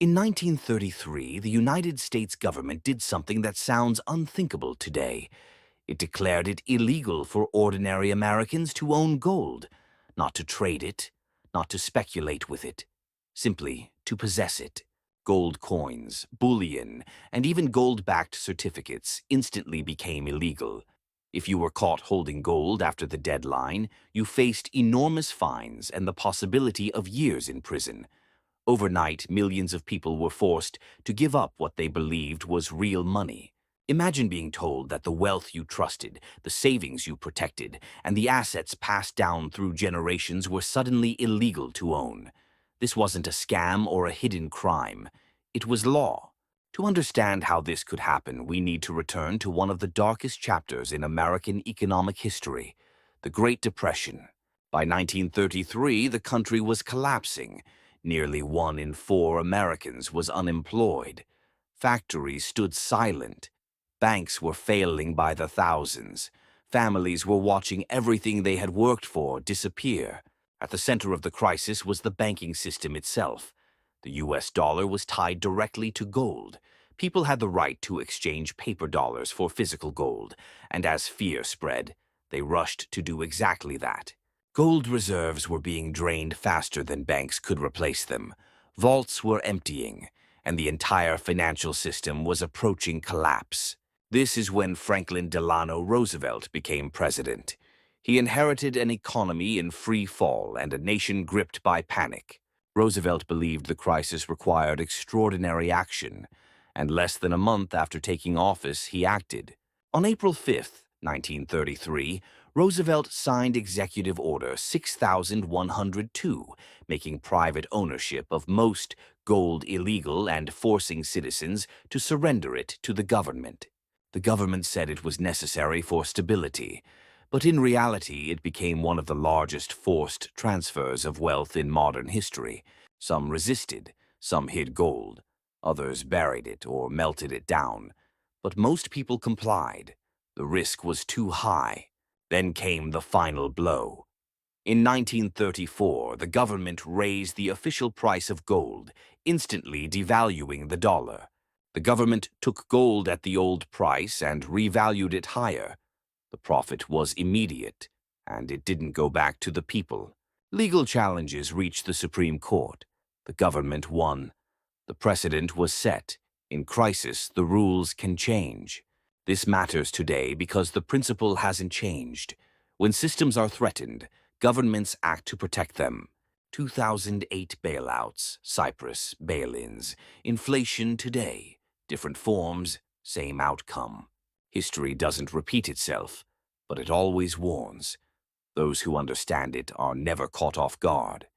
In 1933, the United States government did something that sounds unthinkable today. It declared it illegal for ordinary Americans to own gold, not to trade it, not to speculate with it, simply to possess it. Gold coins, bullion, and even gold-backed certificates instantly became illegal. If you were caught holding gold after the deadline, you faced enormous fines and the possibility of years in prison. Overnight, millions of people were forced to give up what they believed was real money. Imagine being told that the wealth you trusted, the savings you protected, and the assets passed down through generations were suddenly illegal to own. This wasn't a scam or a hidden crime. It was law. To understand how this could happen, we need to return to one of the darkest chapters in American economic history, the Great Depression. By 1933, the country was collapsing. Nearly 1 in 4 Americans was unemployed. Factories stood silent. Banks were failing by the thousands. Families were watching everything they had worked for disappear. At the center of the crisis was the banking system itself. The US dollar was tied directly to gold. People had the right to exchange paper dollars for physical gold, and as fear spread, they rushed to do exactly that. Gold reserves were being drained faster than banks could replace them. Vaults were emptying, and the entire financial system was approaching collapse. This is when Franklin Delano Roosevelt became president. He inherited an economy in free fall and a nation gripped by panic. Roosevelt believed the crisis required extraordinary action, and less than a month after taking office, he acted. On April 5, 1933, Roosevelt signed Executive Order 6102, making private ownership of most gold illegal and forcing citizens to surrender it to the government. The government said it was necessary for stability, but in reality it became one of the largest forced transfers of wealth in modern history. Some resisted, some hid gold, others buried it or melted it down, but most people complied. The risk was too high. Then came the final blow. In 1934, the government raised the official price of gold, instantly devaluing the dollar. The government took gold at the old price and revalued it higher. The profit was immediate, and it didn't go back to the people. Legal challenges reached the Supreme Court. The government won. The precedent was set. In crisis, the rules can change. This matters today because the principle hasn't changed. When systems are threatened, governments act to protect them. 2008 bailouts, Cyprus, bail-ins, inflation today, different forms, same outcome. History doesn't repeat itself, but it always warns. Those who understand it are never caught off guard.